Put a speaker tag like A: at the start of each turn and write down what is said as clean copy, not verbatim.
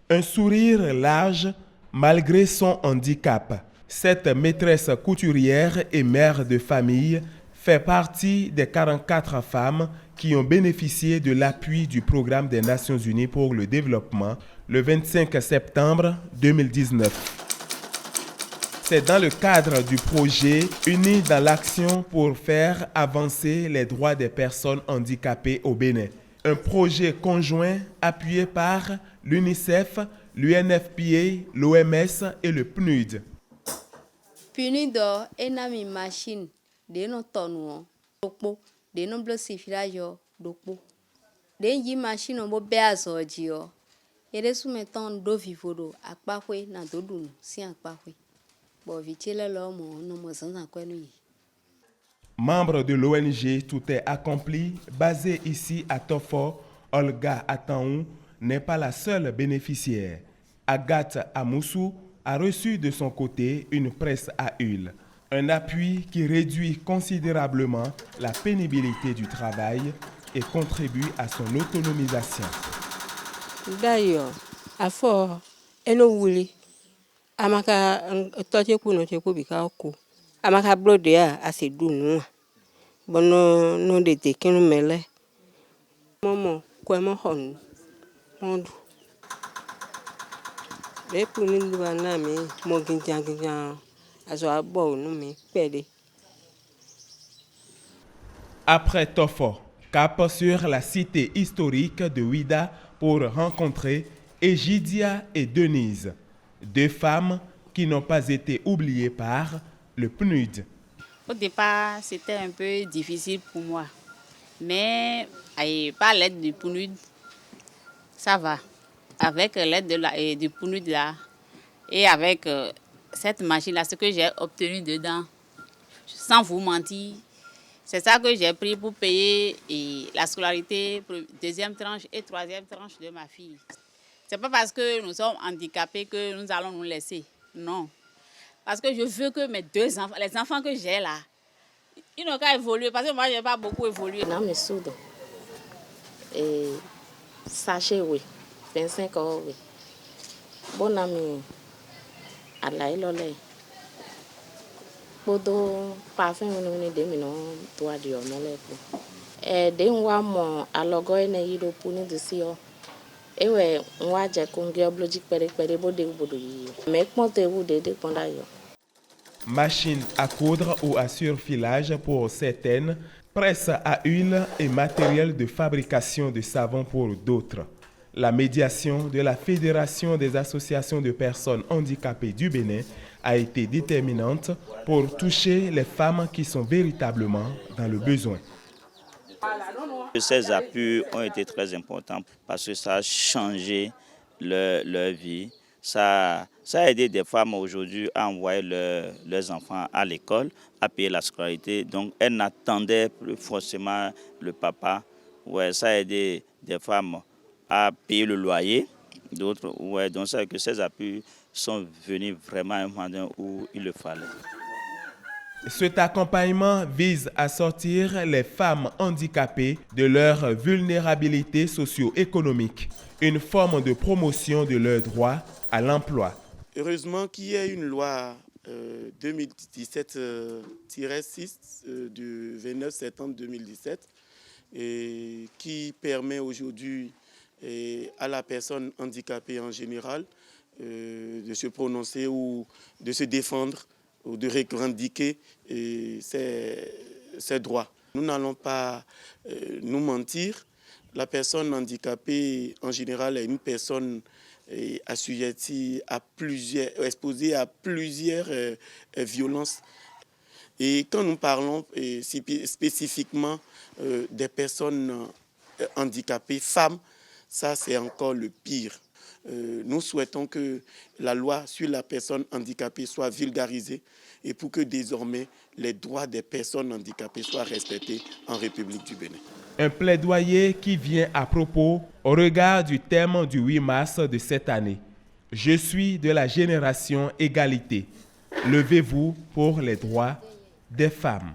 A: Un sourire large malgré son handicap. Cette maîtresse couturière et mère de famille fait partie des 44 femmes qui ont bénéficié de l'appui du Programme des Nations Unies pour le développement le 25 septembre 2019. C'est dans le cadre du projet Unis dans l'action pour faire avancer les droits des personnes handicapées au Bénin. Un projet conjoint appuyé par l'UNICEF, l'UNFPA, l'OMS et le PNUD.
B: PNUD est une machine de nos tonneaux, de nos blocs village, de machine au béaz audio. Et de soumettant do vivodo à Pahwe na dodun si à Pahwe. Bon vitile l'homme non me sens en quoi nous.
A: Membre de l'ONG Tout est accompli, basée ici à Tofo, Olga Ataou n'est pas la seule bénéficiaire. Agathe Amoussou a reçu de son côté une presse à huile, un appui qui réduit considérablement la pénibilité du travail et contribue à son autonomisation.
C: D'ailleurs, à fort, elle nous voulait. Amaka toche kuno che kubika ko. Amaka blode a se dunu. Bono no de te kinu mele. Momo ko mo hon. Mondu. Le puni luana mi mo ginjan aso abo no mi pede.
A: Après Tofo, cap sur la cité historique de Ouida pour rencontrer Egidia et Denise, deux femmes qui n'ont pas été oubliées par le PNUD.
D: Au départ, c'était un peu difficile pour moi, mais par l'aide du PNUD, ça va. Avec l'aide du PNUD là, et avec cette machine-là, ce que j'ai obtenu dedans, sans vous mentir, c'est ça que j'ai pris pour payer la scolarité, deuxième tranche et troisième tranche de ma fille. C'est pas parce que nous sommes handicapés que nous allons nous laisser. Non. Parce que je veux que mes deux enfants, les enfants que j'ai là, ils n'ont qu'à évoluer. Parce que moi, je n'ai pas beaucoup évolué.
E: Non, mais soude. Et sachez, oui. 25 ans, oui. Bon ami, Allah lolé. Bodo, parfum, on est des minons, toi, Dieu, non, les des mois, mon allogo est né de puni de sio. Et ouais, moi, j'ai congué blogique péré bodé ou bodoui. Mais comptez-vous de dépendre.
A: Machine à coudre ou à surfilage pour certaines, presse à huile et matériel de fabrication de savon pour d'autres. La médiation de la Fédération des associations de personnes handicapées du Bénin a été déterminante pour toucher les femmes qui sont véritablement dans le besoin.
F: Ces appuis ont été très importants parce que ça a changé leur vie. Ça a aidé des femmes aujourd'hui à envoyer leurs enfants à l'école, à payer la scolarité. Donc elles n'attendaient plus forcément le papa. Ouais, ça a aidé des femmes à payer le loyer. D'autres, ouais, donc c'est que ces appuis sont venus vraiment à un moment où il le fallait.
A: Cet accompagnement vise à sortir les femmes handicapées de leur vulnérabilité socio-économique, une forme de promotion de leurs droits à l'emploi.
G: Heureusement qu'il y ait une loi 2017-6 du 29 septembre 2017 et qui permet aujourd'hui à la personne handicapée en général de se prononcer ou de se défendre ou de revendiquer ses droits. Nous n'allons pas nous mentir. La personne handicapée, en général, est une personne assujettie à exposée à plusieurs violences. Et quand nous parlons spécifiquement des personnes handicapées, femmes, ça c'est encore le pire. Nous souhaitons que la loi sur la personne handicapée soit vulgarisée et pour que désormais les droits des personnes handicapées soient respectés en République du Bénin.
A: Un plaidoyer qui vient à propos au regard du thème du 8 mars de cette année. Je suis de la génération égalité. Levez-vous pour les droits des femmes.